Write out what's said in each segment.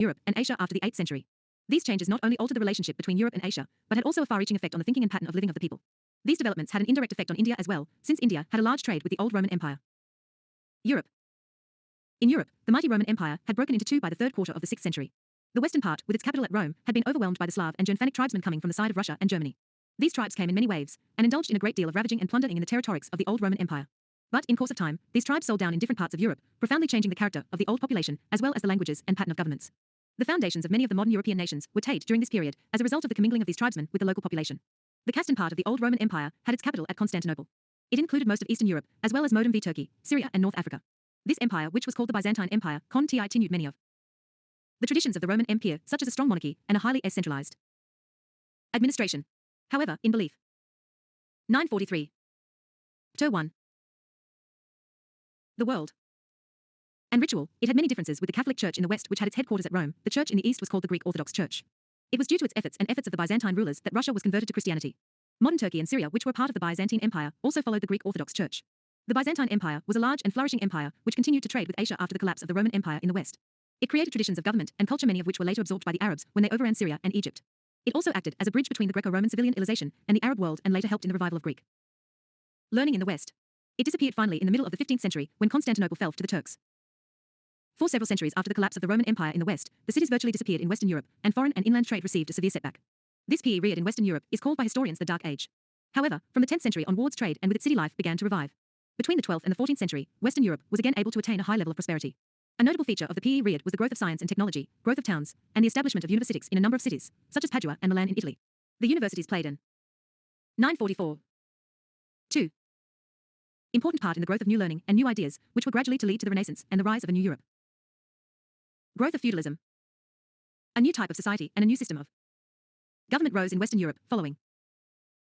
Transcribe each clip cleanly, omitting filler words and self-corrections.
Europe and Asia after the 8th century. These changes not only altered the relationship between Europe and Asia, but had also a far-reaching effect on the thinking and pattern of living of the people. These developments had an indirect effect on India as well, since India had a large trade with the old Roman Empire. Europe. In Europe, the mighty Roman Empire had broken into two by the third quarter of the 6th century. The western part, with its capital at Rome, had been overwhelmed by the Slav and Germanic tribesmen coming from the side of Russia and Germany. These tribes came in many waves, and indulged in a great deal of ravaging and plundering in the territories of the old Roman Empire. But in course of time, these tribes sold down in different parts of Europe, profoundly changing the character of the old population, as well as the languages and pattern of governments. The foundations of many of the modern European nations were laid during this period, as a result of the commingling of these tribesmen with the local population. The Castan part of the old Roman Empire had its capital at Constantinople. It included most of Eastern Europe, as well as modern Turkey, Syria and North Africa. This empire, which was called the Byzantine Empire, continued many of the traditions of the Roman Empire, such as a strong monarchy and a highly centralized administration. However, in belief. 943. Ter 1. The world. And ritual, it had many differences with the Catholic Church in the West, which had its headquarters at Rome. The Church in the East was called the Greek Orthodox Church. It was due to its efforts of the Byzantine rulers that Russia was converted to Christianity. Modern Turkey and Syria, which were part of the Byzantine Empire, also followed the Greek Orthodox Church. The Byzantine Empire was a large and flourishing empire, which continued to trade with Asia after the collapse of the Roman Empire in the West. It created traditions of government and culture, many of which were later absorbed by the Arabs when they overran Syria and Egypt. It also acted as a bridge between the Greco-Roman civilization and the Arab world, and later helped in the revival of Greek learning in the West. It disappeared finally in the middle of the 15th century, when Constantinople fell to the Turks. For several centuries after the collapse of the Roman Empire in the West, the cities virtually disappeared in Western Europe, and foreign and inland trade received a severe setback. This period in Western Europe is called by historians the Dark Age. However, from the 10th century onwards, trade and with its city life began to revive. Between the 12th and the 14th century, Western Europe was again able to attain a high level of prosperity. A notable feature of the period was the growth of science and technology, growth of towns, and the establishment of universities in a number of cities, such as Padua and Milan in Italy. The universities played an 944. 2. Important part in the growth of new learning and new ideas, which were gradually to lead to the Renaissance and the rise of a new Europe. Growth of feudalism. A new type of society and a new system of government rose in Western Europe, following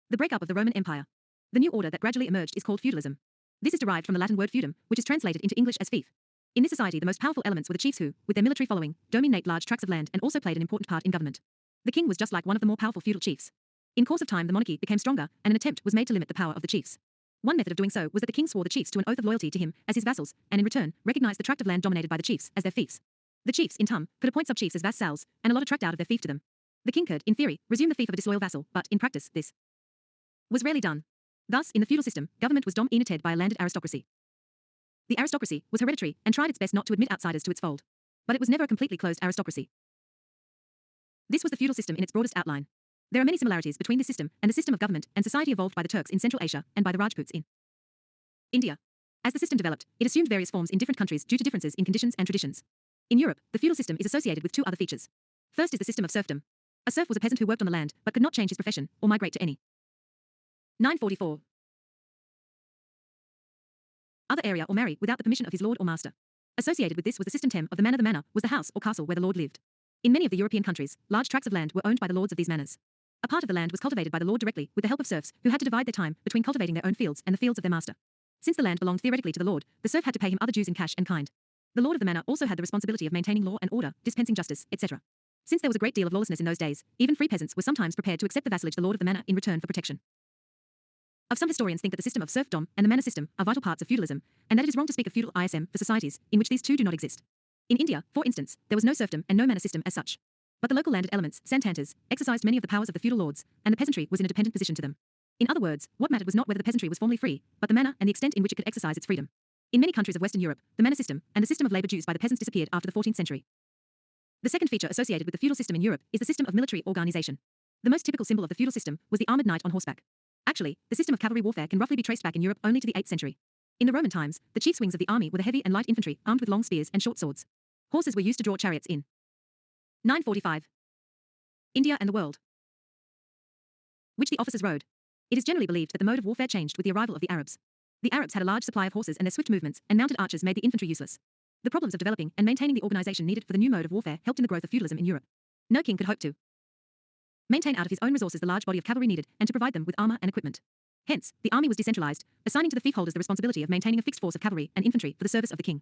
the breakup of the Roman Empire. The new order that gradually emerged is called feudalism. This is derived from the Latin word feudum, which is translated into English as fief. In this society, the most powerful elements were the chiefs who, with their military following, dominate large tracts of land and also played an important part in government. The king was just like one of the more powerful feudal chiefs. In course of time, the monarchy became stronger, and an attempt was made to limit the power of the chiefs. One method of doing so was that the king swore the chiefs to an oath of loyalty to him as his vassals, and in return, recognized the tract of land dominated by the chiefs as their fiefs. The chiefs, in turn, could appoint sub-chiefs as vassals, and allot a tract out of their fief to them. The king could, in theory, resume the fief of a disloyal vassal, but in practice, this was rarely done. Thus, in the feudal system, government was dominated by a landed aristocracy. The aristocracy was hereditary and tried its best not to admit outsiders to its fold. But it was never a completely closed aristocracy. This was the feudal system in its broadest outline. There are many similarities between this system and the system of government and society evolved by the Turks in Central Asia and by the Rajputs in India. As the system developed, it assumed various forms in different countries due to differences in conditions and traditions. In Europe, the feudal system is associated with two other features. First is the system of serfdom. A serf was a peasant who worked on the land but could not change his profession or migrate to any 944 other area or marry without the permission of his lord or master. Associated with this was the system of the manor. The manor was the house or castle where the lord lived. In many of the European countries, large tracts of land were owned by the lords of these manors. A part of the land was cultivated by the lord directly, with the help of serfs, who had to divide their time between cultivating their own fields and the fields of their master. Since the land belonged theoretically to the lord, the serf had to pay him other dues in cash and kind. The lord of the manor also had the responsibility of maintaining law and order, dispensing justice, etc. Since there was a great deal of lawlessness in those days, even free peasants were sometimes prepared to accept the vassalage the lord of the manor in return for protection. Some historians think that the system of serfdom and the manor system are vital parts of feudalism, and that it is wrong to speak of feudal ism for societies in which these two do not exist. In India, for instance, there was no serfdom and no manor system as such. But the local landed elements, santantas, exercised many of the powers of the feudal lords, and the peasantry was in a dependent position to them. In other words, what mattered was not whether the peasantry was formally free, but the manner and the extent in which it could exercise its freedom. In many countries of Western Europe, the manor system and the system of labor dues by the peasants disappeared after the 14th century. The second feature associated with the feudal system in Europe is the system of military organization. The most typical symbol of the feudal system was the armored knight on horseback. Actually, the system of cavalry warfare can roughly be traced back in Europe only to the 8th century. In the Roman times, the chief wings of the army were the heavy and light infantry, armed with long spears and short swords. Horses were used to draw chariots in 945. India and the world, which the officers rode. It is generally believed that the mode of warfare changed with the arrival of the Arabs. The Arabs had a large supply of horses, and their swift movements and mounted archers made the infantry useless. The problems of developing and maintaining the organization needed for the new mode of warfare helped in the growth of feudalism in Europe. No king could hope to maintain out of his own resources the large body of cavalry needed and to provide them with armor and equipment. Hence, the army was decentralized, assigning to the fief holders the responsibility of maintaining a fixed force of cavalry and infantry for the service of the king.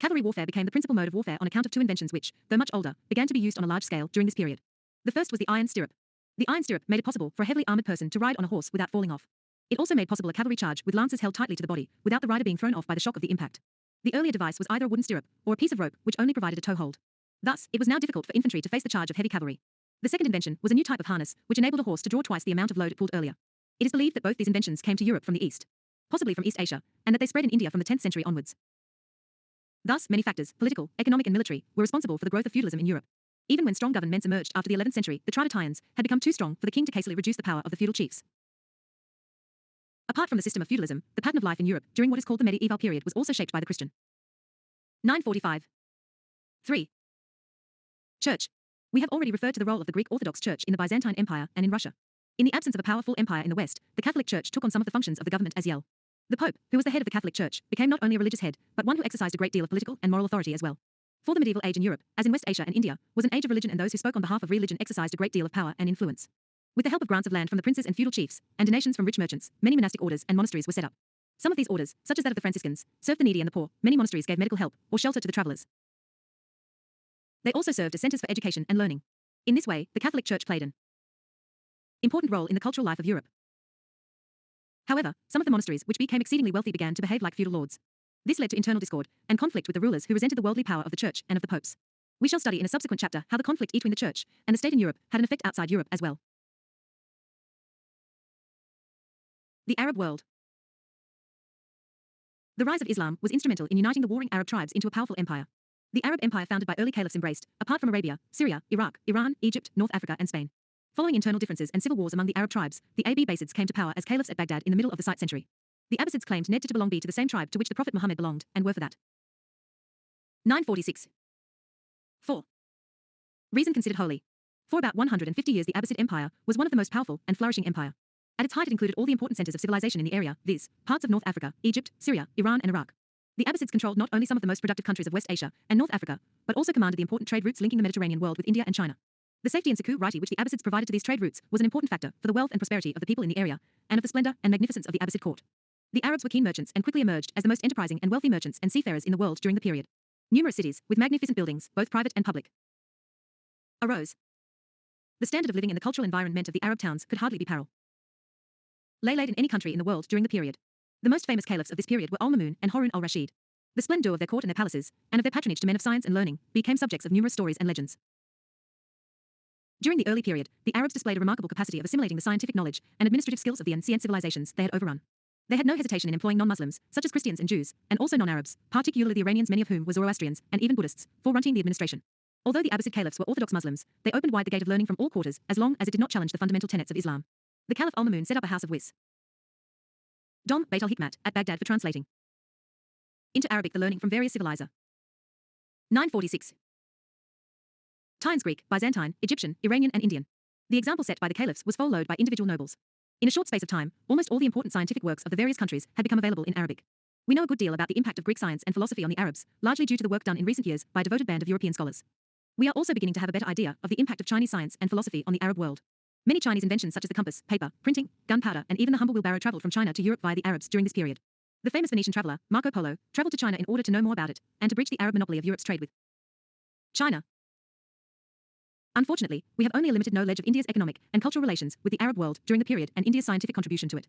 Cavalry warfare became the principal mode of warfare on account of two inventions which, though much older, began to be used on a large scale during this period. The first was the iron stirrup. The iron stirrup made it possible for a heavily armored person to ride on a horse without falling off. It also made possible a cavalry charge with lances held tightly to the body, without the rider being thrown off by the shock of the impact. The earlier device was either a wooden stirrup or a piece of rope which only provided a toe hold. Thus, it was now difficult for infantry to face the charge of heavy cavalry. The second invention was a new type of harness which enabled a horse to draw twice the amount of load it pulled earlier. It is believed that both these inventions came to Europe from the east, possibly from East Asia, and that they spread in India from the 10th century onwards. Thus, many factors, political, economic and military, were responsible for the growth of feudalism in Europe. Even when strong governments emerged after the 11th century, the Tripartians had become too strong for the king to hastily reduce the power of the feudal chiefs. Apart from the system of feudalism, the pattern of life in Europe during what is called the medieval period was also shaped by the Christian. 945. 3. Church. We have already referred to the role of the Greek Orthodox Church in the Byzantine Empire and in Russia. In the absence of a powerful empire in the West, the Catholic Church took on some of the functions of the government as Yell. The Pope, who was the head of the Catholic Church, became not only a religious head, but one who exercised a great deal of political and moral authority as well. For the medieval age in Europe, as in West Asia and India, was an age of religion, and those who spoke on behalf of religion exercised a great deal of power and influence. With the help of grants of land from the princes and feudal chiefs, and donations from rich merchants, many monastic orders and monasteries were set up. Some of these orders, such as that of the Franciscans, served the needy and the poor. Many monasteries gave medical help or shelter to the travelers. They also served as centers for education and learning. In this way, the Catholic Church played an important role in the cultural life of Europe. However, some of the monasteries which became exceedingly wealthy began to behave like feudal lords. This led to internal discord and conflict with the rulers who resented the worldly power of the Church and of the popes. We shall study in a subsequent chapter how the conflict between the Church and the state in Europe had an effect outside Europe as well. The Arab world. The rise of Islam was instrumental in uniting the warring Arab tribes into a powerful empire. The Arab Empire founded by early caliphs embraced, apart from Arabia, Syria, Iraq, Iran, Egypt, North Africa and Spain. Following internal differences and civil wars among the Arab tribes, the Abbasids came to power as caliphs at Baghdad in the middle of the 6th century. The Abbasids claimed Ned to belong to the same tribe to which the Prophet Muhammad belonged, and were for that. 946. 4. Reason considered holy. For about 150 years the Abbasid Empire was one of the most powerful and flourishing empire. At its height it included all the important centers of civilization in the area, viz., parts of North Africa, Egypt, Syria, Iran and Iraq. The Abbasids controlled not only some of the most productive countries of West Asia and North Africa, but also commanded the important trade routes linking the Mediterranean world with India and China. The safety and security which the Abbasids provided to these trade routes was an important factor for the wealth and prosperity of the people in the area, and of the splendor and magnificence of the Abbasid court. The Arabs were keen merchants and quickly emerged as the most enterprising and wealthy merchants and seafarers in the world during the period. Numerous cities, with magnificent buildings, both private and public, arose. The standard of living and the cultural environment of the Arab towns could hardly be parallel laid in any country in the world during the period. The most famous caliphs of this period were Al-Mamun and Harun al-Rashid. The splendor of their court and their palaces, and of their patronage to men of science and learning, became subjects of numerous stories and legends. During the early period, the Arabs displayed a remarkable capacity of assimilating the scientific knowledge and administrative skills of the Ncert civilizations they had overrun. They had no hesitation in employing non-Muslims, such as Christians and Jews, and also non-Arabs, particularly the Iranians, many of whom were Zoroastrians, and even Buddhists, for routine the administration. Although the Abbasid caliphs were Orthodox Muslims, they opened wide the gate of learning from all quarters, as long as it did not challenge the fundamental tenets of Islam. The Caliph Al-Mamun set up a house of Wis. Dom Beit al-Hikmat at Baghdad for translating into Arabic the learning from various civilizer. 946. Times Greek, Byzantine, Egyptian, Iranian and Indian. The example set by the caliphs was followed by individual nobles. In a short space of time, almost all the important scientific works of the various countries had become available in Arabic. We know a good deal about the impact of Greek science and philosophy on the Arabs, largely due to the work done in recent years by a devoted band of European scholars. We are also beginning to have a better idea of the impact of Chinese science and philosophy on the Arab world. Many Chinese inventions such as the compass, paper, printing, gunpowder and even the humble wheelbarrow traveled from China to Europe via the Arabs during this period. The famous Venetian traveler, Marco Polo, traveled to China in order to know more about it, and to breach the Arab monopoly of Europe's trade with China. Unfortunately, we have only a limited knowledge of India's economic and cultural relations with the Arab world during the period and India's scientific contribution to it.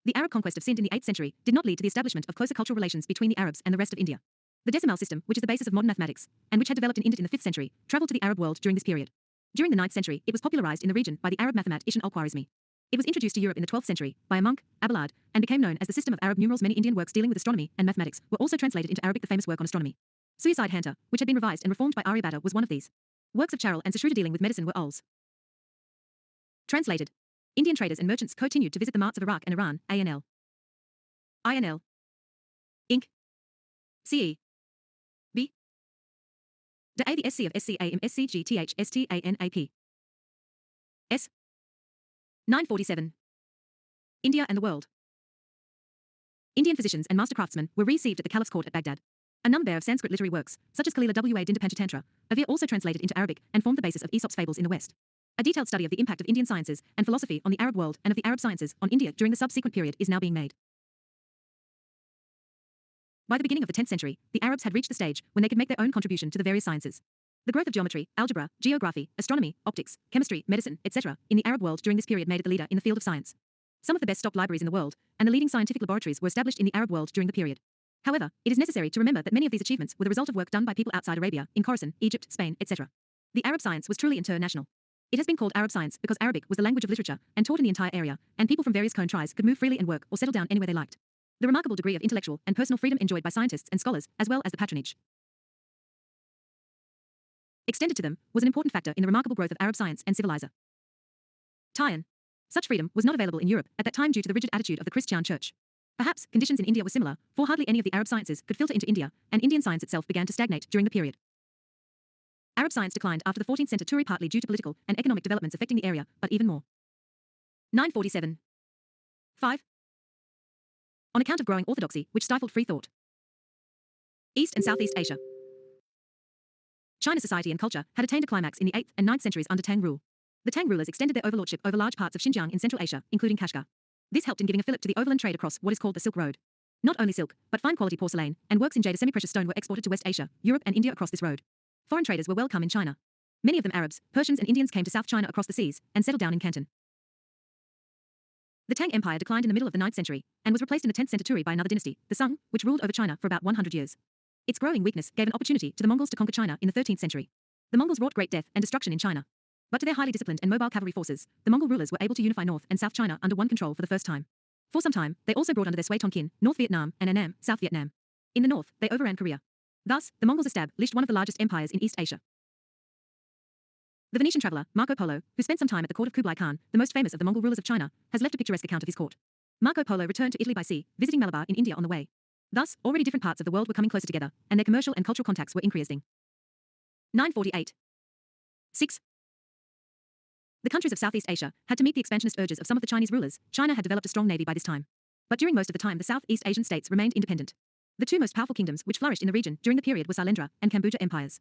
The Arab conquest of Sind in the 8th century did not lead to the establishment of closer cultural relations between the Arabs and the rest of India. The decimal system, which is the basis of modern mathematics, and which had developed in India in the 5th century, traveled to the Arab world during this period. During the 9th century, it was popularized in the region by the Arab mathematician al-Khwarizmi. It was introduced to Europe in the 12th century by a monk, Abelard, and became known as the system of Arab numerals. Many Indian works dealing with astronomy and mathematics were also translated into Arabic. The famous work on astronomy, Suicide Hanta, which had been revised and reformed by Aryabhata, was one of these. Works of Charil and Sashruta dealing with medicine were Ul's. Translated. Indian traders and merchants continued to visit the marts of Iraq and Iran, ANL. INL. Inc. CE. B. De A the SC of SCA im SCGTH STANAP. S. 947. India and the world. Indian physicians and master craftsmen were received at the Caliph's court at Baghdad. A number of Sanskrit literary works, such as Kalila wa Dinda Panchatantra, are also translated into Arabic and formed the basis of Aesop's fables in the West. A detailed study of the impact of Indian sciences and philosophy on the Arab world and of the Arab sciences on India during the subsequent period is now being made. By the beginning of the 10th century, the Arabs had reached the stage when they could make their own contribution to the various sciences. The growth of geometry, algebra, geography, astronomy, optics, chemistry, medicine, etc. in the Arab world during this period made it the leader in the field of science. Some of the best stocked libraries in the world and the leading scientific laboratories were established in the Arab world during the period. However, it is necessary to remember that many of these achievements were the result of work done by people outside Arabia, in Khorasan, Egypt, Spain, etc. The Arab science was truly international. It has been called Arab science because Arabic was the language of literature and taught in the entire area, and people from various tribes could move freely and work or settle down anywhere they liked. The remarkable degree of intellectual and personal freedom enjoyed by scientists and scholars, as well as the patronage extended to them, was an important factor in the remarkable growth of Arab science and civilization. Tie-in. Such freedom was not available in Europe at that time due to the rigid attitude of the Christian Church. Perhaps conditions in India were similar, for hardly any of the Arab sciences could filter into India, and Indian science itself began to stagnate during the period. Arab science declined after the 14th century partly due to political and economic developments affecting the area, but even more. 947. 5. On account of growing orthodoxy, which stifled free thought. East and Southeast Asia. China's society and culture had attained a climax in the 8th and 9th centuries under Tang rule. The Tang rulers extended their overlordship over large parts of Xinjiang in Central Asia, including Kashgar. This helped in giving a fillip to the overland trade across what is called the Silk Road. Not only silk, but fine-quality porcelain and works in jade, a semi-precious stone, were exported to West Asia, Europe and India across this road. Foreign traders were welcome in China. Many of them Arabs, Persians and Indians came to South China across the seas and settled down in Canton. The Tang Empire declined in the middle of the 9th century and was replaced in the 10th century by another dynasty, the Sung, which ruled over China for about 100 years. Its growing weakness gave an opportunity to the Mongols to conquer China in the 13th century. The Mongols wrought great death and destruction in China. But to their highly disciplined and mobile cavalry forces, the Mongol rulers were able to unify North and South China under one control for the first time. For some time, they also brought under their sway Tonkin, North Vietnam, and Annam, South Vietnam. In the north, they overran Korea. Thus, the Mongols established one of the largest empires in East Asia. The Venetian traveller, Marco Polo, who spent some time at the court of Kublai Khan, the most famous of the Mongol rulers of China, has left a picturesque account of his court. Marco Polo returned to Italy by sea, visiting Malabar in India on the way. Thus, already different parts of the world were coming closer together, and their commercial and cultural contacts were increasing. 948. 6. The countries of Southeast Asia had to meet the expansionist urges of some of the Chinese rulers. China had developed a strong navy by this time. But during most of the time, the Southeast Asian states remained independent. The two most powerful kingdoms which flourished in the region during the period were Sailendra and Kambuja empires.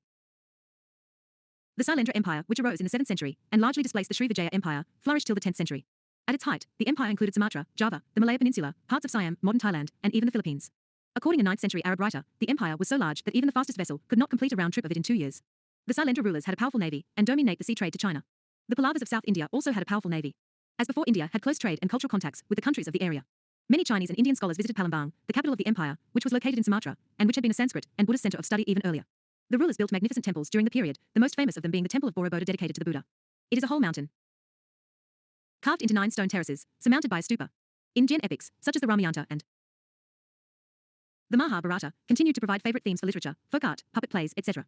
The Sailendra Empire, which arose in the 7th century and largely displaced the Srivijaya Empire, flourished till the 10th century. At its height, the empire included Sumatra, Java, the Malaya Peninsula, parts of Siam, modern Thailand, and even the Philippines. According to a 9th century Arab writer, the empire was so large that even the fastest vessel could not complete a round trip of it in 2 years. The Sailendra rulers had a powerful navy and dominate the sea trade to China. The Pallavas of South India also had a powerful navy. As before, India had close trade and cultural contacts with the countries of the area. Many Chinese and Indian scholars visited Palembang, the capital of the empire, which was located in Sumatra, and which had been a Sanskrit and Buddhist center of study even earlier. The rulers built magnificent temples during the period, the most famous of them being the temple of Borobudur dedicated to the Buddha. It is a whole mountain, carved into 9 stone terraces, surmounted by a stupa. Indian epics, such as the Ramayana and the Mahabharata, continued to provide favorite themes for literature, folk art, puppet plays, etc.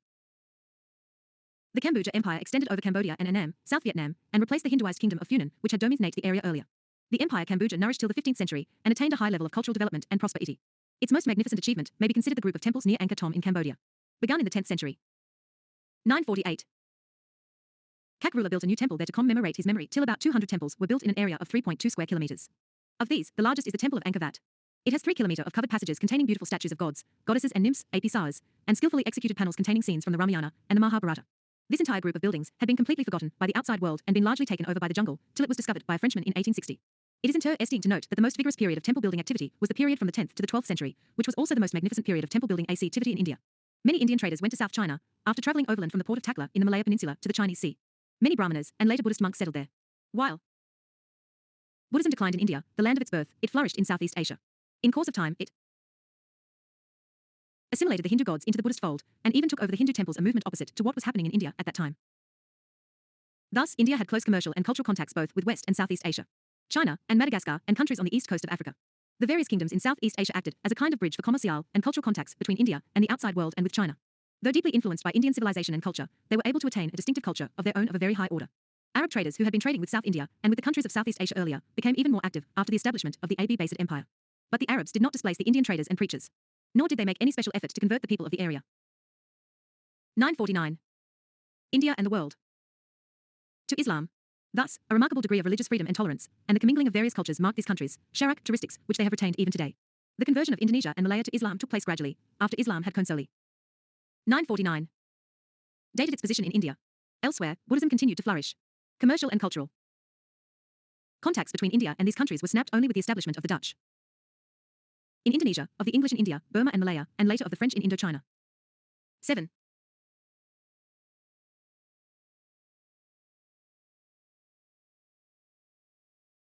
The Kambuja Empire extended over Cambodia and Annam, South Vietnam, and replaced the Hinduized kingdom of Funan, which had dominated the area earlier. The Empire Kambuja nourished till the 15th century and attained a high level of cultural development and prosperity. Its most magnificent achievement may be considered the group of temples near Angkor Thom in Cambodia. Begun in the 10th century. 948. Kak ruler built a new temple there to commemorate his memory till about 200 temples were built in an area of 3.2 square kilometers. Of these, the largest is the temple of Angkor Wat. It has 3 kilometers of covered passages containing beautiful statues of gods, goddesses and nymphs, apsaras, and skillfully executed panels containing scenes from the Ramayana and the Mahabharata. This entire group of buildings had been completely forgotten by the outside world and been largely taken over by the jungle till it was discovered by a Frenchman in 1860. It is interesting to note that the most vigorous period of temple building activity was the period from the 10th to the 12th century, which was also the most magnificent period of temple building activity in India. Many Indian traders went to South China after traveling overland from the port of Takla in the Malaya Peninsula to the Chinese Sea. Many Brahmanas and later Buddhist monks settled there. While Buddhism declined in India, the land of its birth, it flourished in Southeast Asia. In course of time, it assimilated the Hindu gods into the Buddhist fold and even took over the Hindu temples, a movement opposite to what was happening in India at that time. Thus, India had close commercial and cultural contacts both with West and Southeast Asia, China, and Madagascar, and countries on the east coast of Africa. The various kingdoms in Southeast Asia acted as a kind of bridge for commercial and cultural contacts between India and the outside world and with China. Though deeply influenced by Indian civilization and culture, they were able to attain a distinctive culture of their own of a very high order. Arab traders who had been trading with South India and with the countries of Southeast Asia earlier became even more active after the establishment of the Abbasid Empire. But the Arabs did not displace the Indian traders and preachers, nor did they make any special effort to convert the people of the area. 949. India and the world. To Islam. Thus, a remarkable degree of religious freedom and tolerance, and the commingling of various cultures mark these countries, characteristics which they have retained even today. The conversion of Indonesia and Malaya to Islam took place gradually, after Islam had consolely. 949. Dated its position in India. Elsewhere, Buddhism continued to flourish. Commercial and cultural contacts between India and these countries were snapped only with the establishment of the Dutch in Indonesia, of the English in India, Burma and Malaya, and later of the French in Indochina. 7.